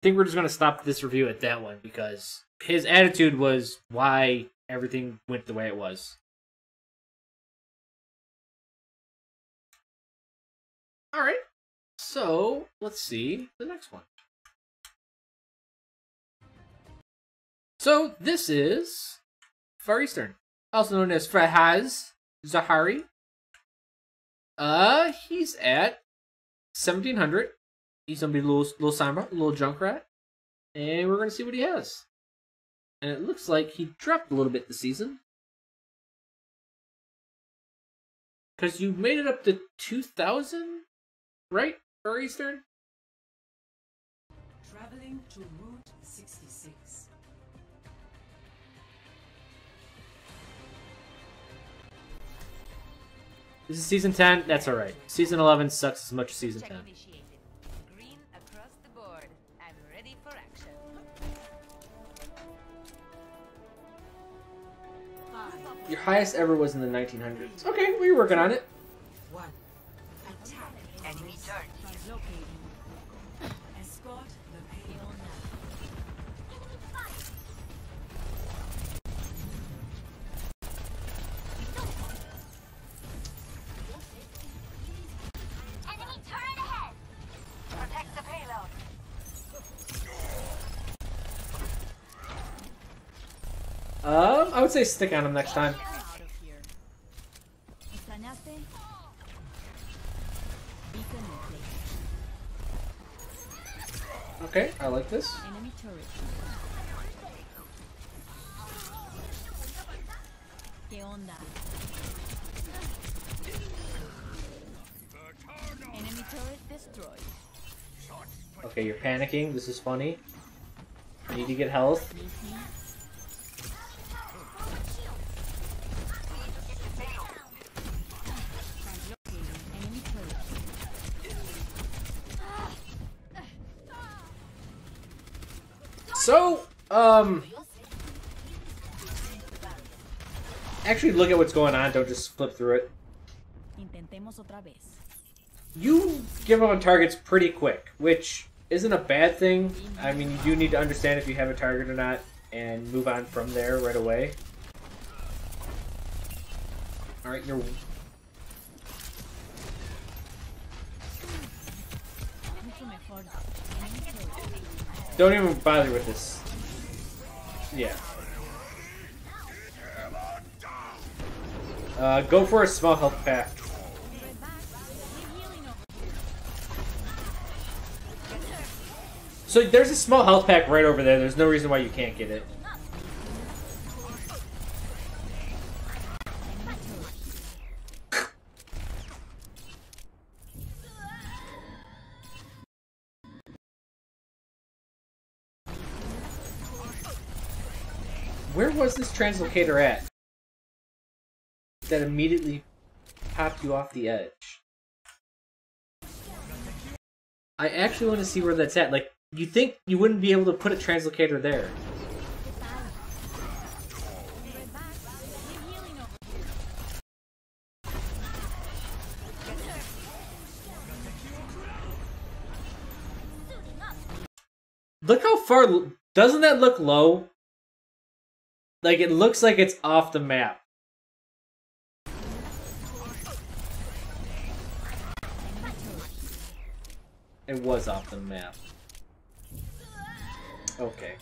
think we're just going to stop this review at that one because his attitude was why everything went the way it was. Alright, so let's see the next one. So this is FarEastern, also known as Fahaz Zahari. He's at 1700. He's gonna be a little Sombra, a little Junkrat, and we're gonna see what he has. And it looks like he dropped a little bit this season, because you made it up to 2000, right? FarEastern. Traveling to Route 66. This is season 10. That's all right. Season 11 sucks as much as season 10. Green across the board. I'm ready for action. Your highest ever was in the 1900s. Okay, we were working on it. One. Attack. Enemy turret. Escort the payload. Enemy turret ahead. Protect the payload. I would say stick on him next time. Out of here. ¿Extrañaste? Beacon in place. Okay, I like this. Enemy turret. ¿Qué onda? Enemy turret destroyed. Okay, you're panicking. This is funny. You need to get health. Enemy turret. So, actually look at what's going on. Don't just flip through it. Intentemos otra vez. You give up on targets pretty quick, which isn't a bad thing. I mean, you do need to understand if you have a target or not and move on from there right away. Alright, you're... Mucho mejor. Enemy turret. Don't even bother with this. Yeah. Go for a small health pack. So there's a small health pack right over there. There's no reason why you can't get it. Where was this translocator at? That immediately popped you off the edge. I actually want to see where that's at. Like, you think you wouldn't be able to put a translocator there? Look how far... Doesn't that look low? Like, it looks like it's off the map. It was off the map. Okay.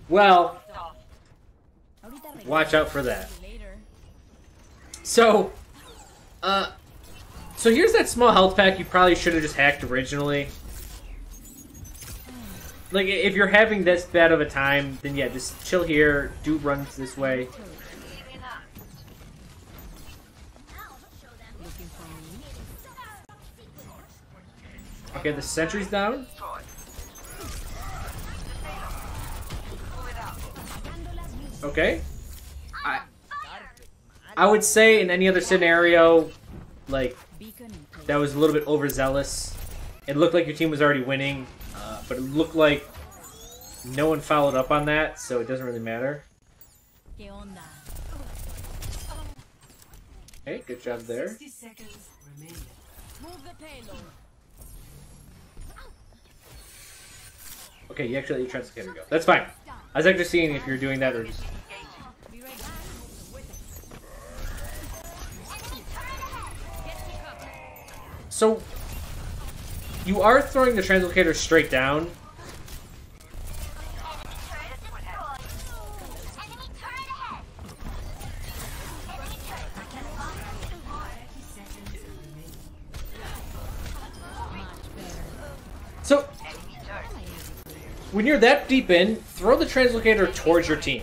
Well, watch out for that. So here's that small health pack you probably should have just hacked originally. Like, if you're having this bad of a time, then yeah, just chill here, do runs this way. Okay, the sentry's down. Okay. I would say in any other scenario, like, that was a little bit overzealous. It looked like your team was already winning, but it looked like no one followed up on that, so it doesn't really matter. Okay, good job there. 60 seconds remaining. Move the payload. Okay, you actually let your Translocator go. That's fine. I was actually seeing if you're doing that or just... Be right back. So, you are throwing the Translocator straight down. So, when you're that deep in, throw the Translocator towards your team.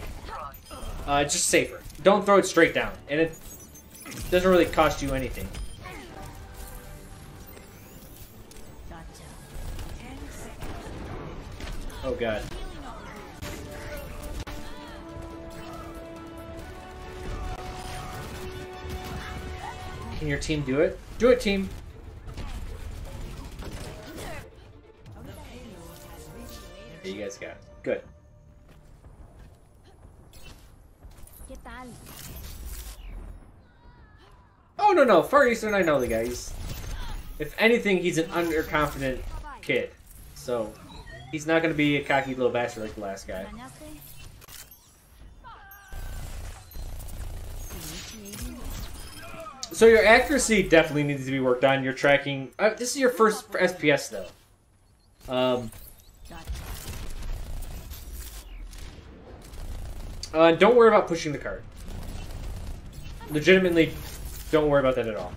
It's just safer. Don't throw it straight down. And it doesn't really cost you anything. Gotcha. Oh god. Can your team do it? Do it, team! Okay, you guys got it. Good. ¿Qué tal? Oh, no. FarEastern, I know the guy. If anything, he's an underconfident kid. So, he's not going to be a cocky little bastard like the last guy. ¿Dañaste? So your accuracy definitely needs to be worked on. Your tracking... this is your first SPS, though. Gotcha. Don't worry about pushing the card. Legitimately, don't worry about that at all.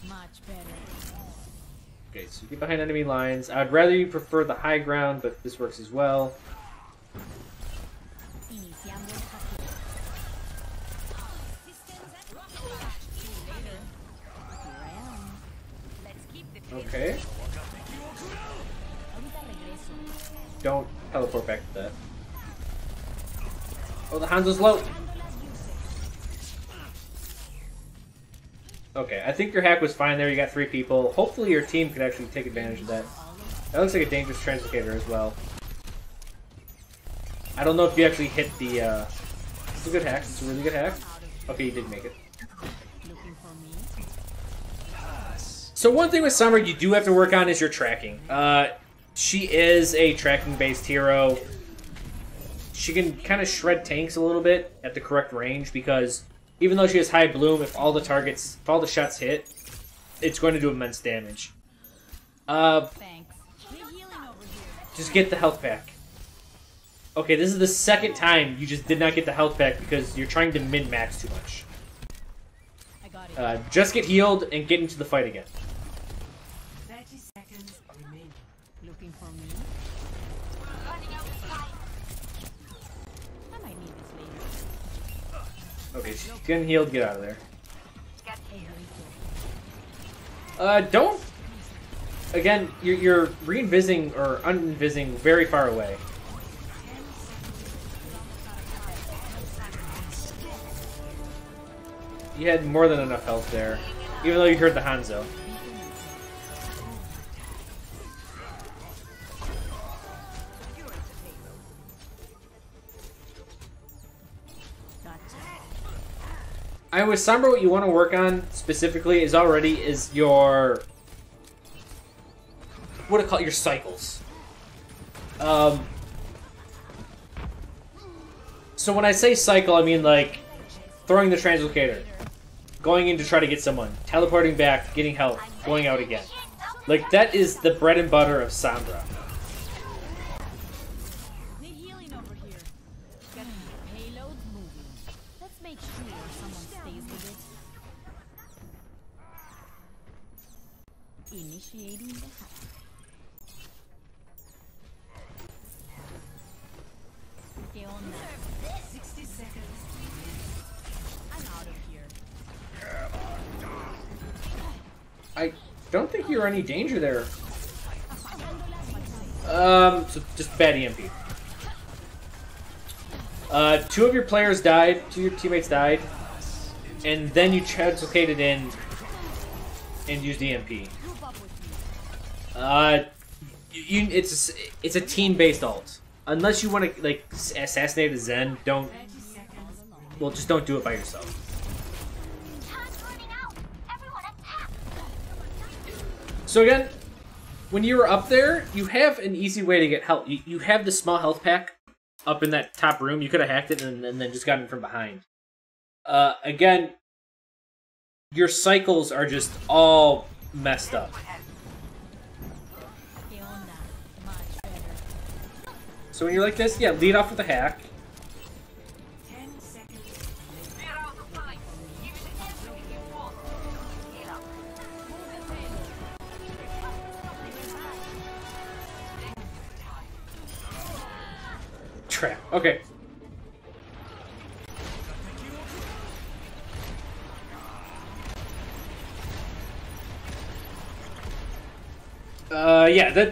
Much better. Okay, so get behind enemy lines. I'd rather you prefer the high ground, but this works as well. Iniciando el hackeo. Here I am. Let's keep the Okay. Ahorita regreso. Don't teleport back to that. Oh, the Hanzo's low! Okay, I think your hack was fine there. You got 3 people. Hopefully your team could actually take advantage of that. That looks like a dangerous Translocator as well. I don't know if you actually hit the... It's a good hack. It's a really good hack. Okay, you did make it. Looking for me? So one thing with Sombra you do have to work on is your tracking. She is a tracking-based hero. She can kind of shred tanks a little bit at the correct range because even though she has high bloom, if all the shots hit, it's going to do immense damage. Thanks. Healing over here. Just get the health back. Okay, this is the second time you just did not get the health back because you're trying to min-max too much. I got it. Just get healed and get into the fight again. 30 seconds remaining. Looking for me? I might need this later. Okay, she's getting healed. Get out of there. Hey, Don't... Again, you're re-invising or un-invising very far away. You had more than enough health there, even though you heard the Hanzo. gotcha. With Sombra, what you want to work on specifically is your what do you call it? Your cycles. So when I say cycle, I mean like throwing the Translocator, going in to try to get someone, teleporting back, getting health, going out again. Like that is the bread and butter of Sombra. Need healing over here. Got payload moving. Let's make sure someone stays with it. Initiating the hack. ¿Qué onda? 60 seconds. I'm out of here. I don't think you're any danger there. So just bad EMP. 2 of your players died, 2 of your teammates died, and then you translocated in and used EMP. Group up with me. It's a team-based ult. Unless you want to like assassinate a Zen, don't. 30 seconds remaining. well, just don't do it by yourself. So again, when you were up there, you have an easy way to get help. You have the small health pack up in that top room. You could have hacked it and then just gotten from behind. Again, your cycles are just all messed up. So when you're like this, yeah, lead off with a hack. 10 seconds. Trap. Okay. Yeah,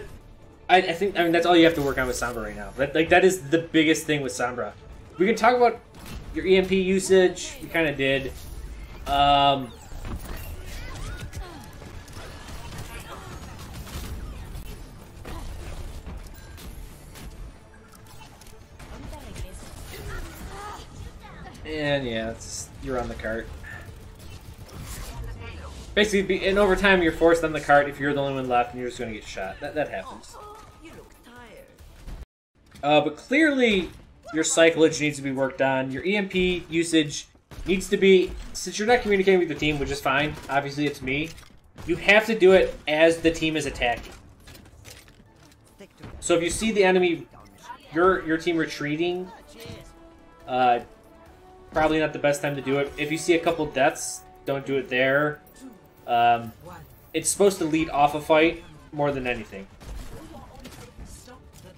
I think that's all you have to work on with Sombra right now. That is the biggest thing with Sombra. We can talk about your EMP usage. We kind of did. And yeah, you're on the cart. Basically, in overtime, you're forced on the cart if you're the only one left and you're just going to get shot. That happens. You look tired. But clearly, your cyclage needs to be worked on. Your EMP usage needs to be... Since you're not communicating with the team, which is fine. Obviously, it's me. You have to do it as the team is attacking. So if you see the enemy, your team retreating, probably not the best time to do it. If you see a couple deaths, don't do it there. It's supposed to lead off a fight more than anything. Stop the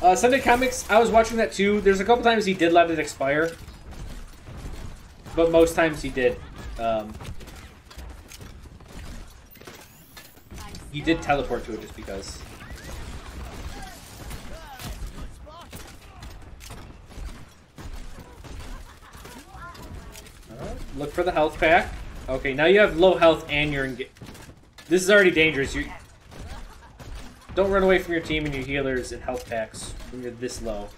payload. Sunday Comics, I was watching that too. There's a couple times he did let it expire. But most times he did. He did teleport to it just because. Look for the health pack. Okay, now you have low health and you're in... This is already dangerous. Don't run away from your team and your healers and health packs when you're this low.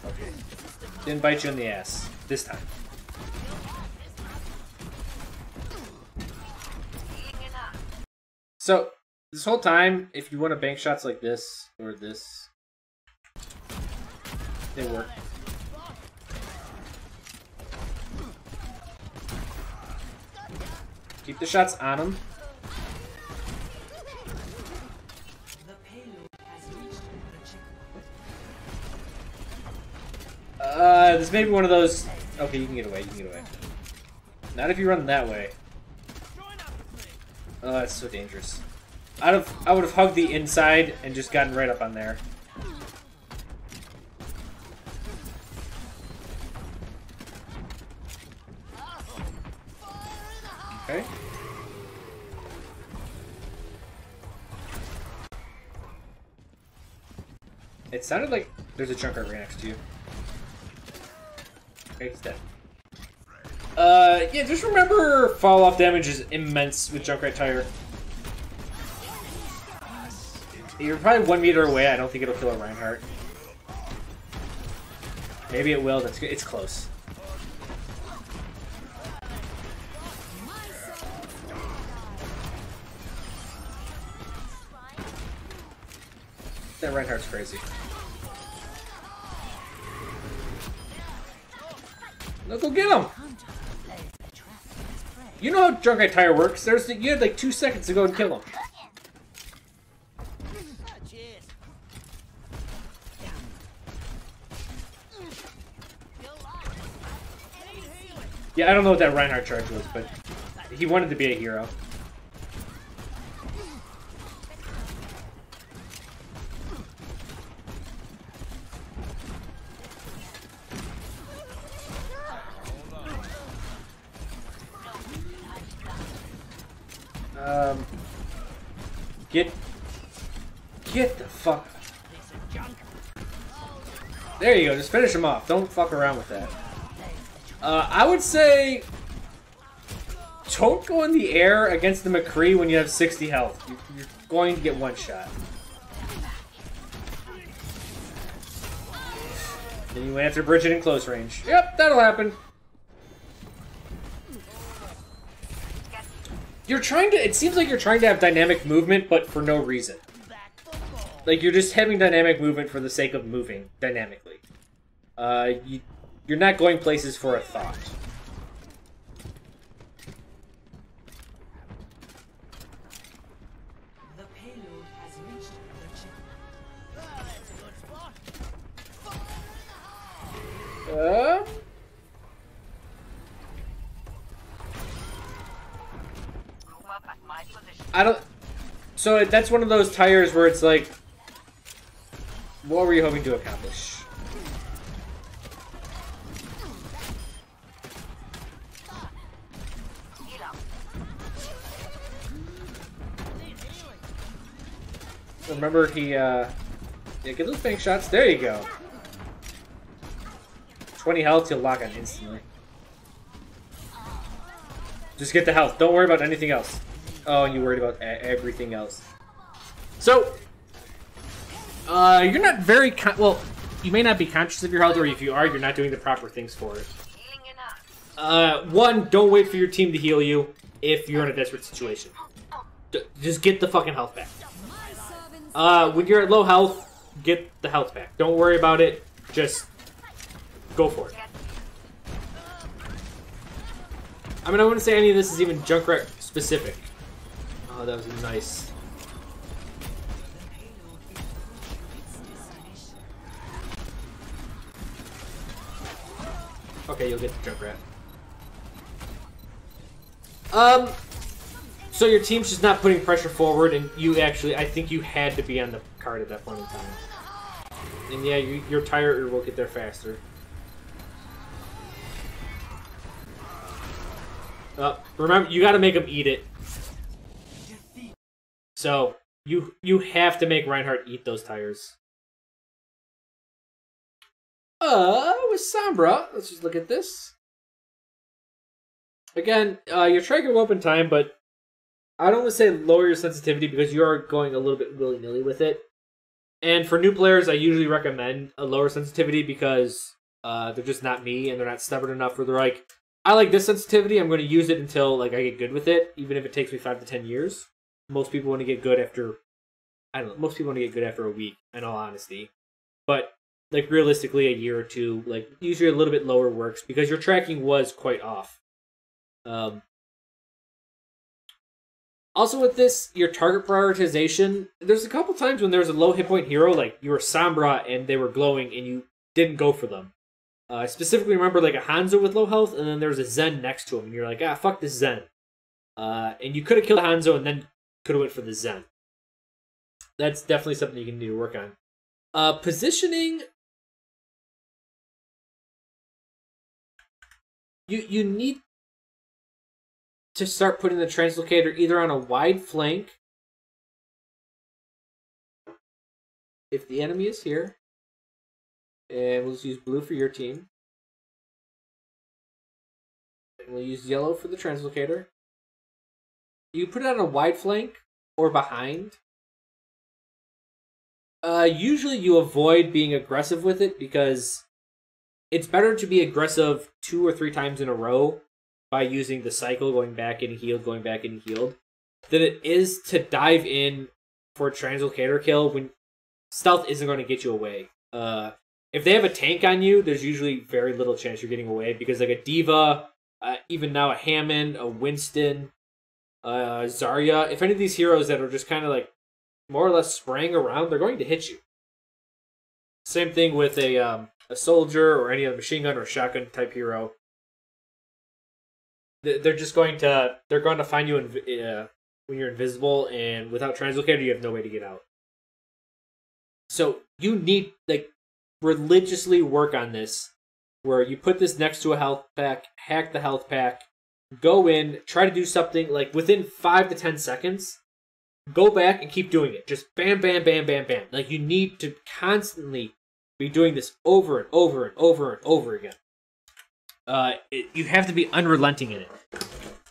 Okay. Didn't bite you in the ass. This time. So, this whole time, if you want to bank shots like this, or this, they work. Keep the shots on them. The payload has reached the checkpoint. This may be one of those... Okay, you can get away, you can get away. Not if you run that way. Oh, that's so dangerous. I would have hugged the inside and just gotten right up on there. Okay. It sounded like there's a Junkrat right next to you. Okay, he's dead. Yeah, just remember fall-off damage is immense with Junkrat Tire. You're probably 1 meter away. I don't think it'll kill a Reinhardt. Maybe it will. That's good. It's close. That Reinhardt's crazy. No, go get him! You know how Junkrat Tire works. You had like 2 seconds to go and kill him. Yeah, I don't know what that Reinhardt charge was, but he wanted to be a hero. Get the fuck. There you go, just finish him off. Don't fuck around with that. I would say don't go in the air against the McCree when you have 60 health. You're going to get one shot. Then you answer Bridget in close range. Yep, that'll happen. You're trying to, it seems like you're trying to have dynamic movement, but for no reason. Like, you're just having dynamic movement for the sake of moving dynamically. You're not going places for a thought. The payload has reached the chip. Move up at my position. I don't... So that's one of those tires where it's like... What were you hoping to accomplish? Remember, he, yeah, get those bank shots. There you go. 20 health, he'll lock on instantly. Just get the health. Don't worry about anything else. Oh, and you worried about everything else. So, you're not very well, you may not be conscious of your health, or if you are, you're not doing the proper things for it. Healing enough. One, don't wait for your team to heal you if you're in a desperate situation. Just get the fucking health back. When you're at low health, get the health back. Don't worry about it. Just go for it. I mean, I wouldn't say any of this is even Junkrat specific. Oh, that was nice. Okay, you'll get the Junkrat. So your team's just not putting pressure forward, and you actually, I think you had to be on the card at that point in time. And yeah, your tire will get there faster. Remember, you gotta make him eat it. So, you have to make Reinhardt eat those tires. With Sombra, let's just look at this. Again, your trigger will open time, but I don't want to say lower your sensitivity because you are going a little bit willy-nilly with it. And for new players, I usually recommend a lower sensitivity because they're just not me and they're not stubborn enough where they're like, I like this sensitivity, I'm going to use it until like I get good with it, even if it takes me 5 to 10 years. Most people want to get good after, I don't know, most people want to get good after a week, in all honesty. But like realistically, a year or two, like usually a little bit lower works because your tracking was quite off. Also with this, your target prioritization, there's a couple times when there's a low hit point hero, like you were Sombra and they were glowing and you didn't go for them. I specifically remember like a Hanzo with low health and then there was a Zen next to him and you're like, ah, fuck this Zen. And you could have killed Hanzo and then could have went for the Zen. That's definitely something you can need to work on. Positioning, you need to start putting the translocator either on a wide flank, if the enemy is here, and we'll just use blue for your team, and we'll use yellow for the translocator. You put it on a wide flank or behind. Usually you avoid being aggressive with it because it's better to be aggressive 2 or 3 times in a row by using the cycle, going back and healed, going back and healed, than it is to dive in for a translocator kill when stealth isn't going to get you away. If they have a tank on you, there's usually very little chance you're getting away because like a Diva, even now a Hammond, a Winston, Zarya, if any of these heroes that are just kind of like more or less spraying around, they're going to hit you. Same thing with a soldier or any other machine gun or shotgun type hero. They're just going to find you when you're invisible, and without translocator, you have no way to get out. So you need like religiously work on this, where you put this next to a health pack, hack the health pack, go in, try to do something like within 5 to 10 seconds. Go back and keep doing it. Just bam, bam, bam, bam, bam. Like you need to constantly be doing this over and over and over and over again. you have to be unrelenting in it.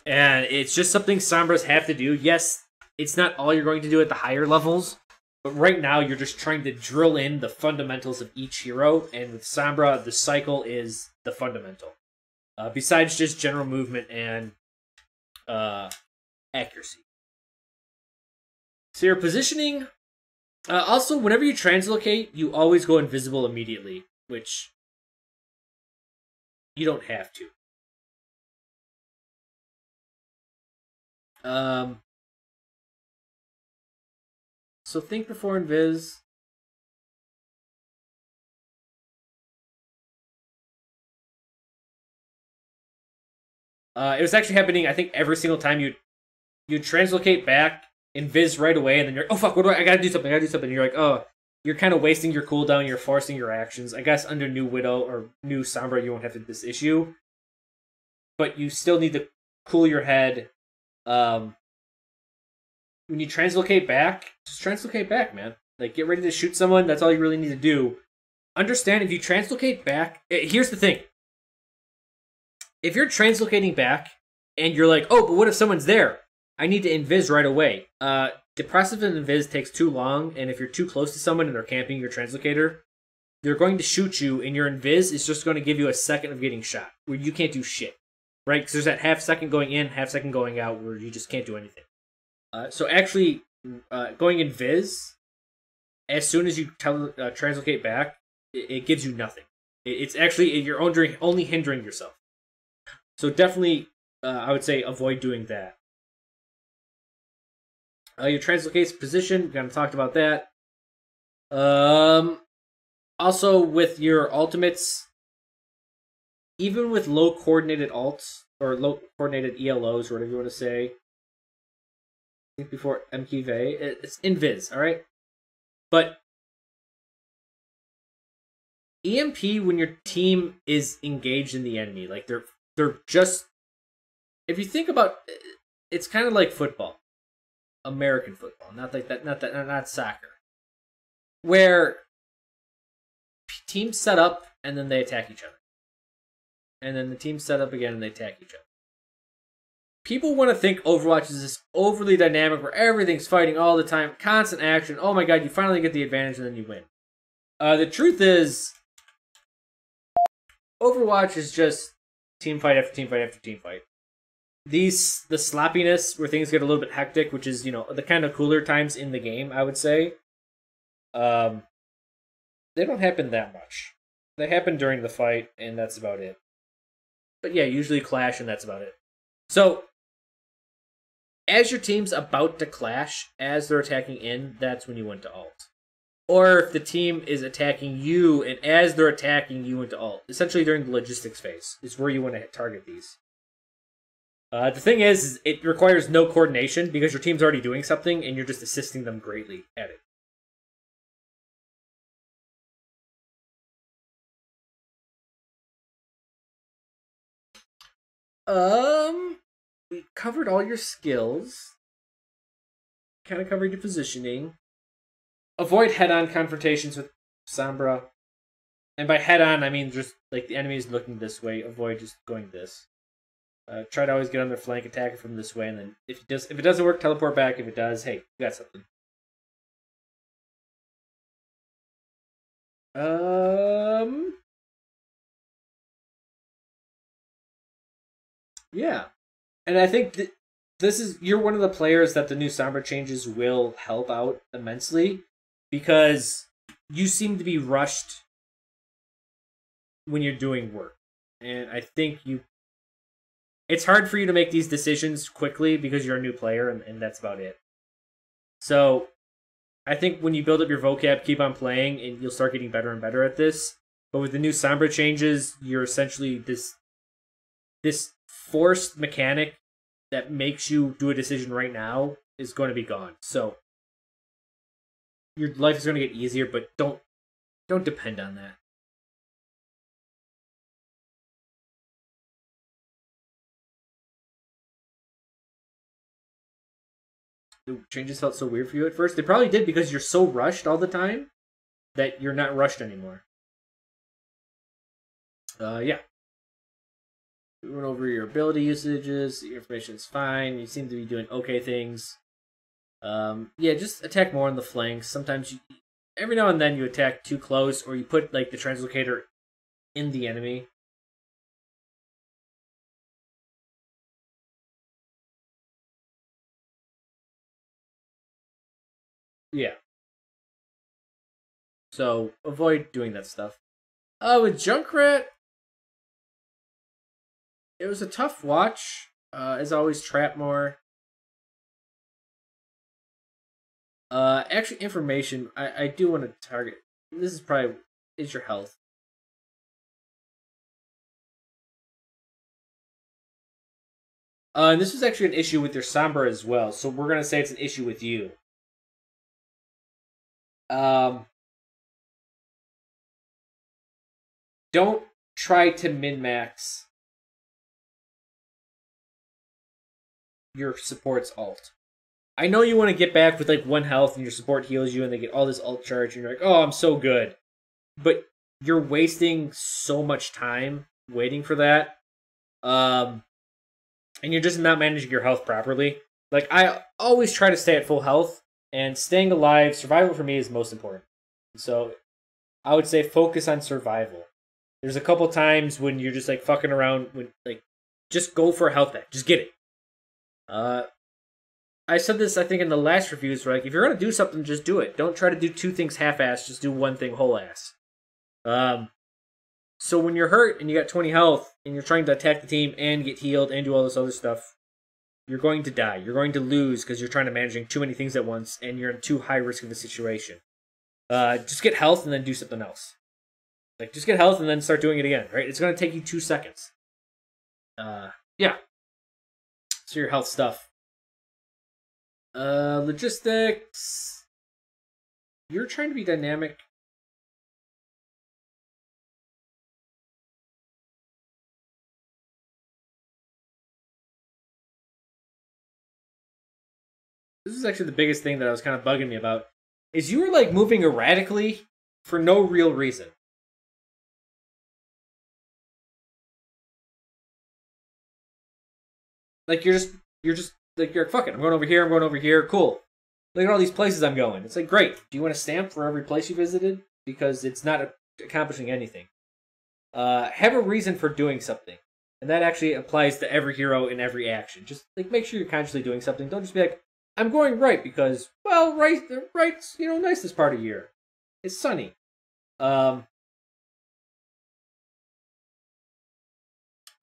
And it's just something Sombras have to do. Yes, it's not all you're going to do at the higher levels, but right now you're just trying to drill in the fundamentals of each hero, and with Sombra, the cycle is the fundamental. Besides just general movement and accuracy. So your positioning... also, whenever you translocate, you always go invisible immediately, which you don't have to. So think before invis. It was actually happening, I think, every single time you translocate back, invis right away, and then you're, oh fuck, what do I gotta do something, and you're like, oh, you're kind of wasting your cooldown, you're forcing your actions. I guess under new Widow or new Sombra, you won't have this issue. But you still need to cool your head. When you translocate back, just translocate back, man. Like, get ready to shoot someone, that's all you really need to do. Understand, if you translocate back, here's the thing. If you're translocating back, and you're like, oh, but what if someone's there? I need to invis right away. The process of an invis takes too long, and if you're too close to someone and they're camping your translocator, they're going to shoot you, and your invis is just going to give you a second of getting shot, where you can't do shit. Right? Because there's that half second going in, half second going out, where you just can't do anything. So actually, going invis, as soon as you translocate back, it gives you nothing. It's actually, you're only hindering yourself. So definitely, I would say, avoid doing that. Your translocate's position, we kind of talked about that. Also, with your ultimates, even with low coordinated ults, or low coordinated ELOs, or whatever you want to say, I think before MQV, it's invis, alright? But EMP, when your team is engaged in the enemy, like they're just, if you think about, it's kind of like football. American football, not soccer, where teams set up and then they attack each other, and then the teams set up again and they attack each other. People want to think Overwatch is this overly dynamic where everything's fighting all the time, constant action. Oh my god, you finally get the advantage and then you win. The truth is, Overwatch is just team fight after team fight after team fight. The sloppiness where things get a little bit hectic, which is, you know, the kind of cooler times in the game, I would say, they don't happen that much. They happen during the fight, and that's about it. But yeah, usually clash, and that's about it. So, as your team's about to clash, as they're attacking in, that's when you went to ult. Or if the team is attacking you, and as they're attacking, you went to ult. Essentially during the logistics phase is where you want to target these. The thing is, it requires no coordination because your team's already doing something and you're just assisting them greatly at it. We covered all your skills. Kind of covered your positioning. Avoid head-on confrontations with Sombra. And by head-on, I mean just like the enemy is looking this way. Avoid just going this. Try to always get on their flank, attack it from this way, and then if it doesn't work, teleport back. If it does, hey, you got something. Yeah, and I think you're one of the players that the new Sombra changes will help out immensely, because you seem to be rushed when you're doing work, and I think it's hard for you to make these decisions quickly because you're a new player, and that's about it. So, I think when you build up your vocab, keep on playing, and you'll start getting better and better at this. But with the new Sombra changes, you're essentially this forced mechanic that makes you do a decision right now is going to be gone. So, your life is going to get easier, but don't depend on that. The changes felt so weird for you at first. They probably did because you're so rushed all the time that you're not rushed anymore. Yeah. We went over your ability usages. Your information is fine. You seem to be doing okay things. Yeah, just attack more on the flanks. Sometimes every now and then you attack too close, or you put like the translocator in the enemy. Yeah. So avoid doing that stuff. With Junkrat, it was a tough watch. As always, trap more. Actually, information. I do want to target. This is your health. And this was actually an issue with your Sombra as well, so we're gonna say it's an issue with you. Don't try to min-max your support's ult. I know you want to get back with like 1 health and your support heals you and they get all this ult charge and you're like, oh, I'm so good. But you're wasting so much time waiting for that. And you're just not managing your health properly. Like, I always try to stay at full health, and staying alive, survival for me is most important. So I would say focus on survival. There's a couple times when you're just like fucking around with like, just go for a health pack. Just get it. I said this, I think, in the last reviews, where like, if you're gonna do something, just do it. Don't try to do 2 things half-ass, just do 1 thing whole-ass. So when you're hurt and you got 20 health, and you're trying to attack the team and get healed and do all this other stuff, you're going to die. You're going to lose because you're trying to manage too many things at once, and you're in too high risk of a situation. Just get health and then do something else. Like, just get health and then start doing it again, right? It's going to take you 2 seconds. Yeah. So your health stuff. Logistics. You're trying to be dynamic. This is actually the biggest thing that I was kind of bugging me about. Is you were like moving erratically for no real reason. Like you're just like, you're fuck it, I'm going over here, cool. Look at all these places I'm going. It's like, great. Do you want a stamp for every place you visited? Because it's not accomplishing anything. Have a reason for doing something. And that actually applies to every hero in every action. Just like make sure you're consciously doing something. Don't just be like, I'm going right because, well, right's, nice this part of the year. It's sunny.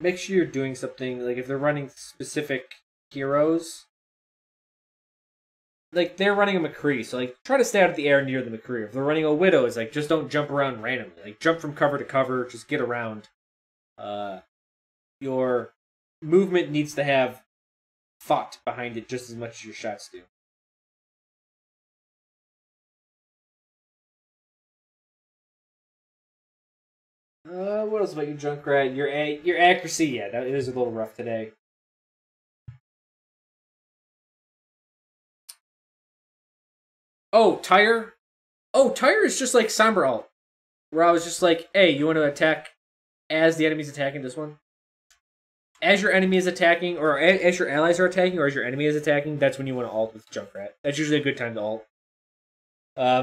Make sure you're doing something, like if they're running specific heroes, like they're running a McCree, so like try to stay out of the air near the McCree. If they're running a Widow, it's like just don't jump around randomly. Like jump from cover to cover, just get around. Your movement needs to have thought behind it just as much as your shots do. What else about you, Junkrat? Your accuracy, yeah, that is a little rough today. Oh, Tire? Oh, Tire is just like Sombra ult, where I was just like, hey, you want to attack as the enemy's attacking this one? As your enemy is attacking, or as your allies are attacking, or as your enemy is attacking, that's when you want to ult with Junkrat. That's usually a good time to ult.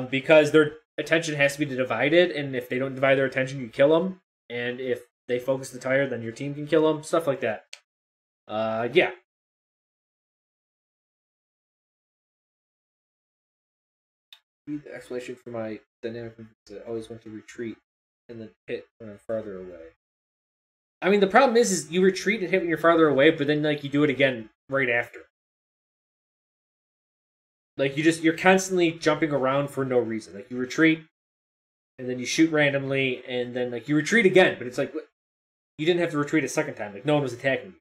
Because their attention has to be divided, and if they don't divide their attention, you kill them. And if they focus the Tire, then your team can kill them. Stuff like that. Yeah. Read the explanation for my dynamic. I always want to retreat and then hit when I'm farther away. I mean, the problem is you retreat and hit when you're farther away, but then like you do it again right after. Like you're constantly jumping around for no reason. Like you retreat, and then you shoot randomly, and then like you retreat again, but it's like you didn't have to retreat a second time. Like no one was attacking you.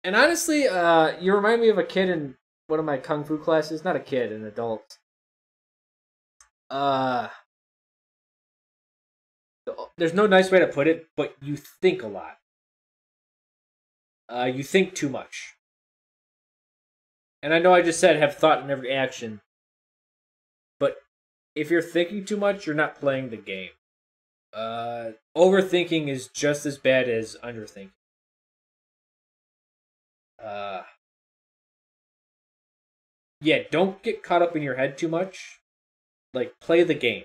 And honestly, you remind me of a kid in one of my kung fu classes. Not a kid, an adult. There's no nice way to put it, but you think a lot. You think too much. And I know I just said have thought in every action, but if you're thinking too much, you're not playing the game. Overthinking is just as bad as underthinking. Yeah, don't get caught up in your head too much. Like, play the game.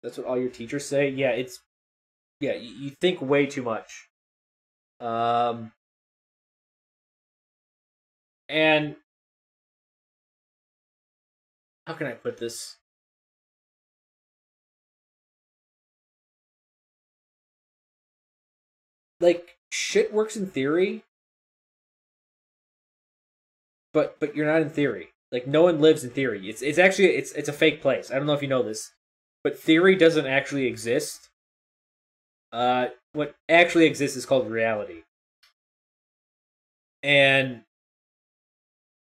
That's what all your teachers say. Yeah, you think way too much. And how can I put this? Like, shit works in theory, but you're not in theory. Like, no one lives in theory. It's actually it's a fake place. I don't know if you know this, but theory doesn't actually exist. What actually exists is called reality, and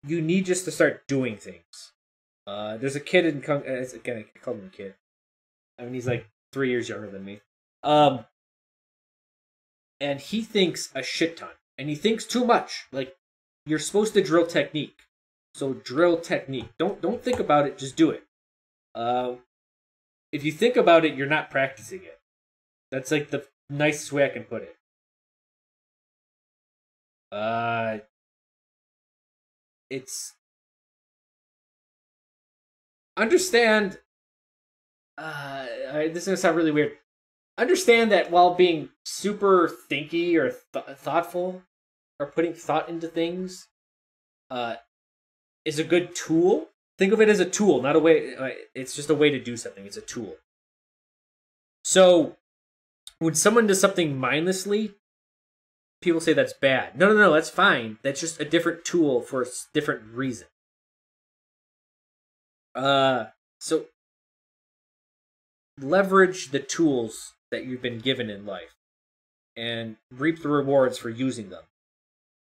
you need just to start doing things. There's a kid in again, I call him a kid. I mean, he's like 3 years younger than me. And he thinks a shit ton, and he thinks too much. Like, you're supposed to drill technique, so drill technique. Don't think about it, just do it. If you think about it, you're not practicing it. That's like the nicest way I can put it. It's understand. This is gonna sound really weird. Understand that while being super thinky or thoughtful, or putting thought into things, is a good tool. Think of it as a tool, not a way. It's just a way to do something. It's a tool. So, when someone does something mindlessly, people say that's bad. No, that's fine. That's just a different tool for a different reason. So leverage the tools that you've been given in life and reap the rewards for using them.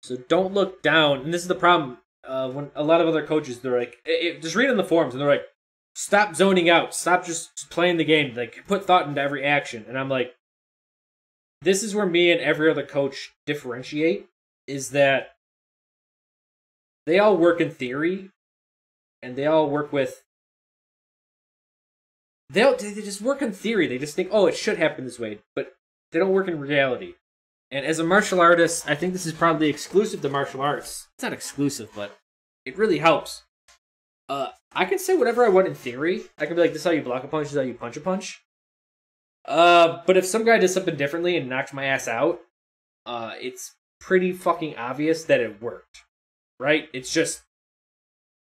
So don't look down. And this is the problem. When a lot of other coaches, they're like, just read in the forums, and they're like, stop zoning out. Stop just playing the game. Like, put thought into every action. And I'm like, this is where me and every other coach differentiate, is that they all work in theory, and they all work with... They just work in theory. They just think, oh, it should happen this way, but they don't work in reality. And as a martial artist, I think this is probably exclusive to martial arts. It's not exclusive, but it really helps. I can say whatever I want in theory. I can be like, this is how you block a punch, this is how you punch a punch. But if some guy does something differently and knocks my ass out, it's pretty fucking obvious that it worked. Right? It's just,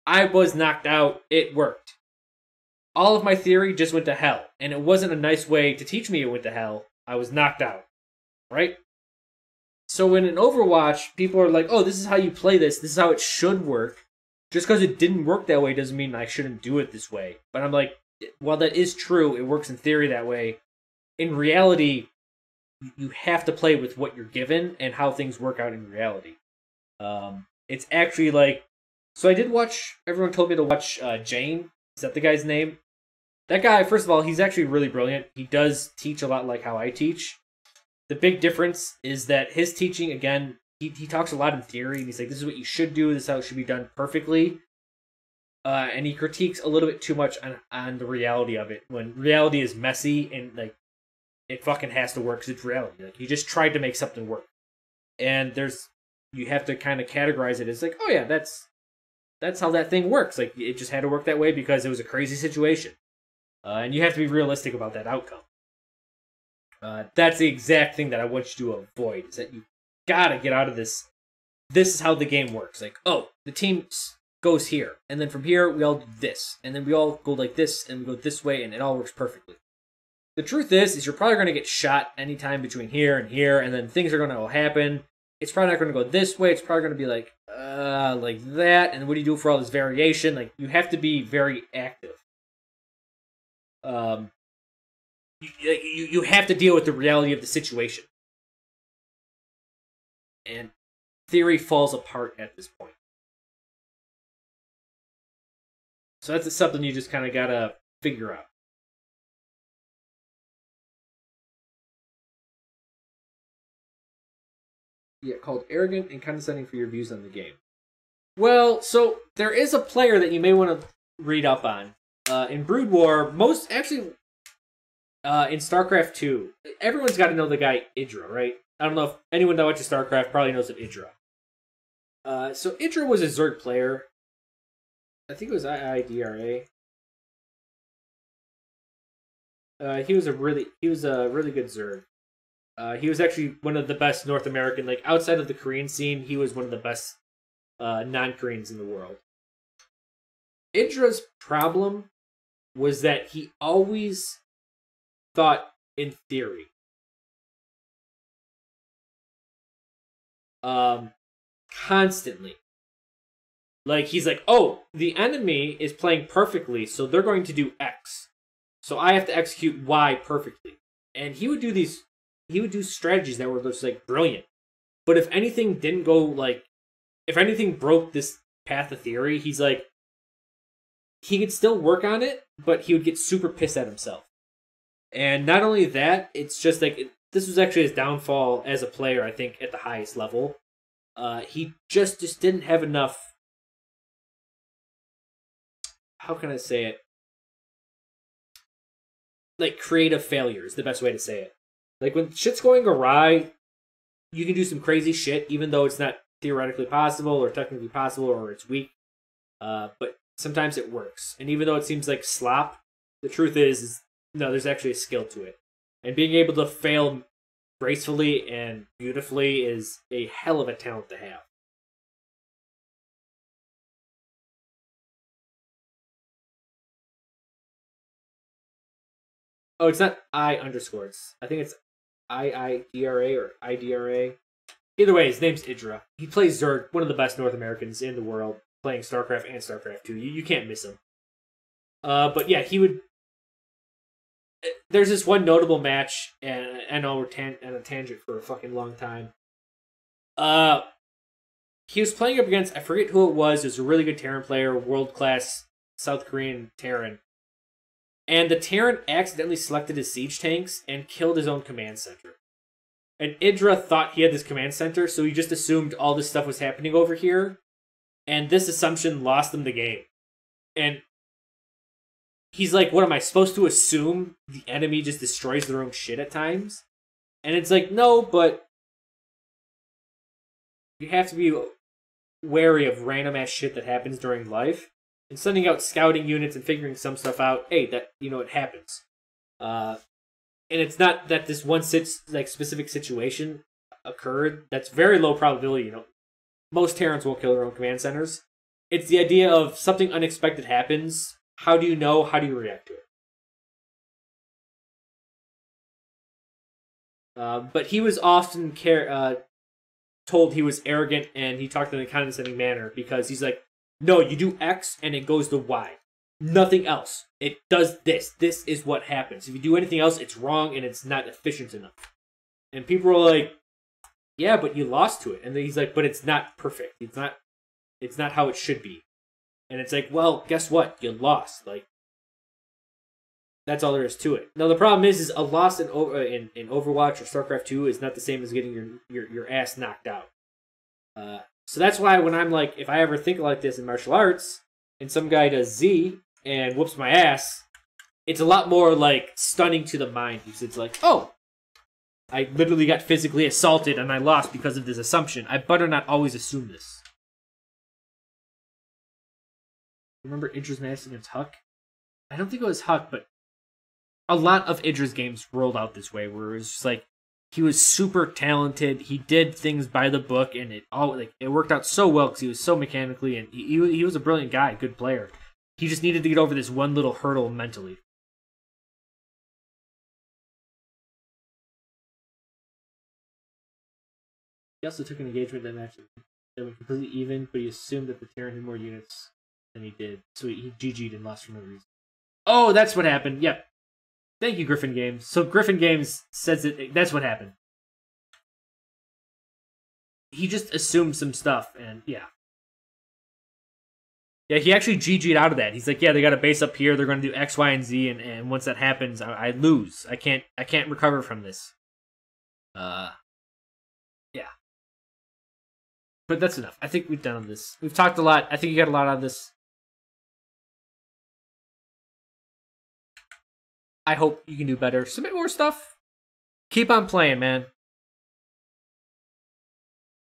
I was knocked out, it worked. All of my theory just went to hell. And it wasn't a nice way to teach me it went to hell. I was knocked out. Right? So when in Overwatch, people are like, oh, this is how you play this is how it should work. Just because it didn't work that way doesn't mean I shouldn't do it this way. But I'm like, while that is true, it works in theory that way. In reality, you have to play with what you're given and how things work out in reality. It's actually like... So I did watch... Everyone told me to watch Jane. Is that the guy's name? That guy, first of all, he's actually really brilliant. He does teach a lot like how I teach. The big difference is that his teaching, again, he talks a lot in theory, and he's like, this is what you should do, this is how it should be done perfectly. And he critiques a little bit too much on the reality of it, when reality is messy, and like, it fucking has to work, because it's reality. Like, he just tried to make something work. And you have to kind of categorize it as like, oh yeah, that's how that thing works. Like, it just had to work that way because it was a crazy situation. And you have to be realistic about that outcome. That's the exact thing that I want you to avoid, is that you gotta get out of this. This is how the game works. Like, oh, the team goes here, and then from here, we all do this, and then we all go like this, and we go this way, and it all works perfectly. The truth is you're probably going to get shot anytime between here, and then things are going to happen. It's probably not going to go this way, it's probably going to be like that, and what do you do for all this variation? Like, you have to be very active. You have to deal with the reality of the situation. And theory falls apart at this point. So that's something you just kind of gotta figure out. called arrogant and condescending for your views on the game. Well, so there is a player that you may want to read up on. In Brood War, in StarCraft 2, everyone's got to know the guy Idra, right? I don't know if anyone that watches StarCraft probably knows of Idra. So Idra was a Zerg player. I think it was IIDRA. He was a really good Zerg. He was actually one of the best North American, like outside of the Korean scene, he was one of the best non-Koreans in the world. Idra's problem was that he always thought in theory. Constantly. Like, he's like, oh, the enemy is playing perfectly, so they're going to do X. So I have to execute Y perfectly. And he would do strategies that were just, like, brilliant. But if anything didn't go, like, if anything broke this path of theory, he's like, he could still work on it, but he would get super pissed at himself. And not only that, it's just like, this was actually his downfall as a player, I think, at the highest level. He just didn't have enough, how can I say it? Like, creative failure is the best way to say it. Like, when shit's going awry, you can do some crazy shit, even though it's not theoretically possible, or technically possible, or it's weak. But sometimes it works. And even though it seems like slop, the truth is no, there's actually a skill to it. And being able to fail gracefully and beautifully is a hell of a talent to have. Oh, it's not I_. I think it's IIDRA or IDRA. Either way, his name's Idra. He plays Zerg, one of the best North Americans in the world, playing StarCraft and StarCraft 2. You can't miss him. But yeah, he would... There's this one notable match, and I know we're on a tangent for a fucking long time. He was playing up against, I forget who it was a really good Terran player, world-class South Korean Terran. And the Terran accidentally selected his siege tanks and killed his own command center. And Idra thought he had this command center, so he just assumed all this stuff was happening over here. And this assumption lost them the game. And he's like, what am I supposed to assume? The enemy just destroys their own shit at times? And it's like, no, but you have to be wary of random ass shit that happens during life. And sending out scouting units and figuring some stuff out, hey, that, it happens. And it's not that this one specific situation occurred. That's very low probability, Most Terrans won't kill their own command centers. It's the idea of something unexpected happens. How do you know? How do you react to it? But he was often told he was arrogant, and he talked in a condescending manner because he's like, no, you do X and it goes to Y. Nothing else. It does this. This is what happens. If you do anything else, it's wrong and it's not efficient enough. And people are like, yeah, but you lost to it. And then he's like, but it's not perfect. It's not how it should be. And it's like, well, guess what? You lost. Like, that's all there is to it. Now, the problem is a loss in Overwatch or StarCraft 2 is not the same as getting your ass knocked out. So that's why when I'm like, if I ever think like this in martial arts, and some guy does Z and whoops my ass, it's a lot more like stunning to the mind because it's like, oh, I literally got physically assaulted and I lost because of this assumption. I better not always assume this. Remember Idra's match against Huck? I don't think it was Huck, but a lot of Idra's games rolled out this way, where it was just like, he was super talented. He did things by the book, and it worked out so well because he was so mechanically, and he was a brilliant guy, good player. He just needed to get over this one little hurdle mentally. He also took an engagement that match that went completely even, but he assumed that the Terran had more units than he did, so he GG'd and lost for no reason. Oh, that's what happened. Yep. Thank you, Griffin Games. So Griffin Games says that's what happened. He just assumed some stuff, and yeah. Yeah, he actually GG'd out of that. He's like, yeah, they got a base up here. They're going to do X, Y, and Z, and once that happens, I lose. I can't recover from this. Yeah. But that's enough. I think we've done on this. We've talked a lot. I think you got a lot out of this. I hope you can do better. Submit more stuff. Keep on playing, man.